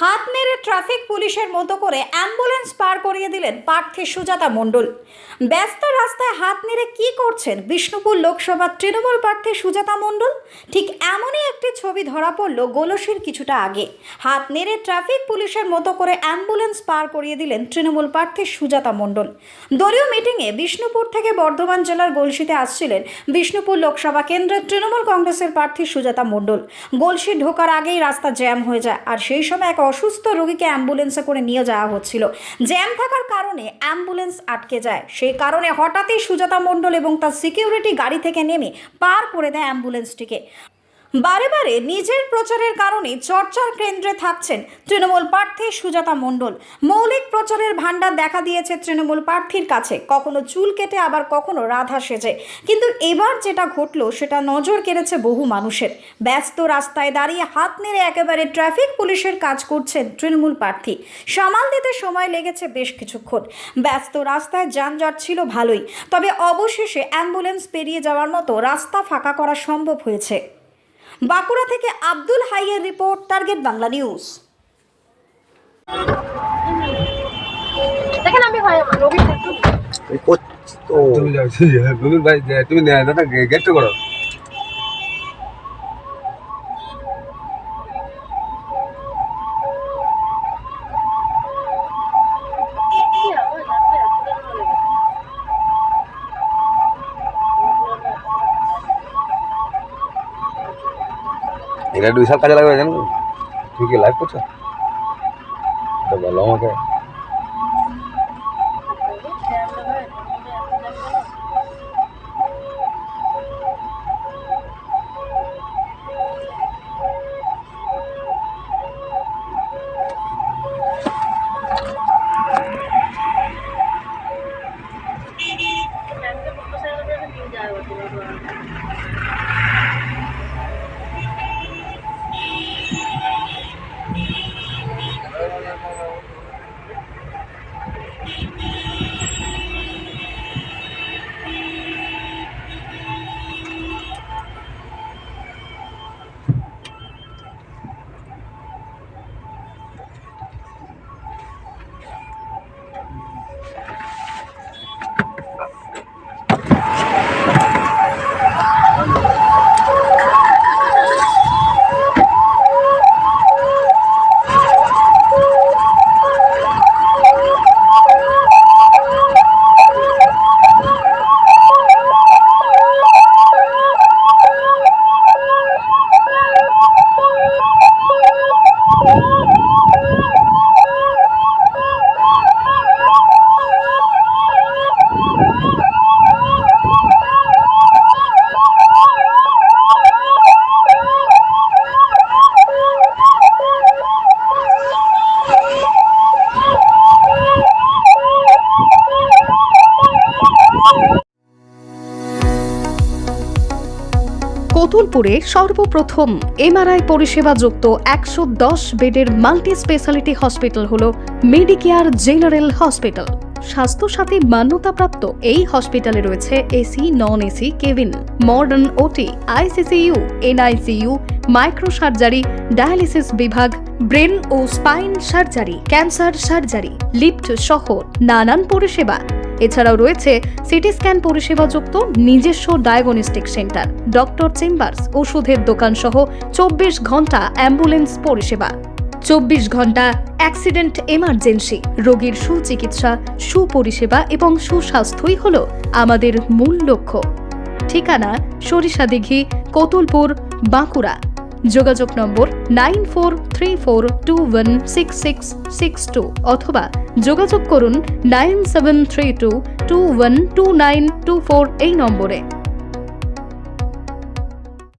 হাত নেড়ে ট্রাফিক পুলিশের মতো করে অ্যাম্বুলেন্স পার করিয়ে দিলেন প্রার্থী সুজাতা মণ্ডল। ব্যস্ত রাস্তায় হাত নেড়ে কি করছেন বিষ্ণুপুর লোকসভার তৃণমূল প্রার্থী সুজাতা মণ্ডল? ঠিক এমনই একটি ছবি ধরা পড়ল গোলসির কিছুটা আগে। হাত নেড়ে ট্রাফিক পুলিশের মতো করে অ্যাম্বুলেন্স পার করিয়ে দিলেন তৃণমূল প্রার্থী সুজাতা মণ্ডল। দলীয় মিটিংয়ে বিষ্ণুপুর থেকে বর্ধমান জেলার গলসিতে আসছিলেন বিষ্ণুপুর লোকসভা কেন্দ্রের তৃণমূল কংগ্রেসের প্রার্থী সুজাতা মণ্ডল। গলসি ঢোকার আগেই রাস্তা জ্যাম হয়ে যায়, আর সেই সময় এক অসুস্থ রোগীকে অ্যাম্বুলেন্সে করে নিয়ে যাওয়া হচ্ছিল। জ্যাম থাকার কারণে অ্যাম্বুলেন্স আটকে যায়। সেই কারণে হঠাৎই সুজাতা মণ্ডল এবং তার সিকিউরিটি গাড়ি থেকে নেমে পার করে দেয় অ্যাম্বুলেন্সটিকে। বারে বারে নিজের প্রচারের কারণে চর্চার কেন্দ্রে থাকছেন তৃণমূল প্রার্থী সুজাতা মণ্ডল। মৌলিক প্রচারের ভান্ডার দেখা দিয়েছে তৃণমূল প্রার্থীর কাছে, কখনো চুল কেটে আবার কখনো রাধা সেজে। কিন্তু এবার যেটা ঘটলো সেটা নজর কেড়েছে বহু মানুষের। ব্যস্ত রাস্তায় দাঁড়িয়ে হাত নেড়ে একেবারে ট্রাফিক পুলিশের কাজ করছেন তৃণমূল প্রার্থী। সামাল দিতে সময় লেগেছে বেশ কিছুক্ষণ। ব্যস্ত রাস্তায় যানজট ছিল ভালোই, তবে অবশেষে অ্যাম্বুলেন্স পেরিয়ে যাওয়ার মতো রাস্তা ফাঁকা করা সম্ভব হয়েছে। বাঁকুড়া থেকে আব্দুল হাইয়ের রিপোর্ট, টার্গেট বাংলা নিউজ। দেখেন আমি ভাই আমার রবি তুমি ভাই তুমি দাদা গেটটা করো। এটা দুই সব কাজে লাগবে জানো? তুই কি লাইভ করছো? তো বলো আমাকে। কতুলপুরে সর্বপ্রথম এমআরআই পরিষেবা যুক্ত 110 বেডের মাল্টি স্পেশালিটি হসপিটাল হল মেডিকেয়ার জেনারেল হসপিটাল। স্বাস্থ্যসাথী মান্যতাপ্রাপ্ত এই হসপিটালে রয়েছে AC, non AC cabin, modern OT, ICCU, NICU, micro surgery, dialysis বিভাগ, ব্রেন ও spine surgery, cancer surgery, lift সহ নানান পরিষেবা। এছাড়াও রয়েছে সিটি স্ক্যান পরিষেবা যুক্ত নিজস্ব ডায়াগনস্টিক সেন্টার, ডক্টর চেম্বার্স, ওষুধের দোকান সহ 24 ঘন্টা অ্যাম্বুলেন্স পরিষেবা। 24 ঘন্টা অ্যাক্সিডেন্ট এমার্জেন্সি, রোগীর সুচিকিৎসা, সুপরিষেবা এবং সুস্বাস্থ্যই হল আমাদের মূল লক্ষ্য। ঠিকানা সরিষাদিঘি, কতুলপুর, বাঁকুড়া। যোগাযোগ নম্বর 9434216662 অথবা যোগাযোগ করুন 9732212924 এই নম্বরে।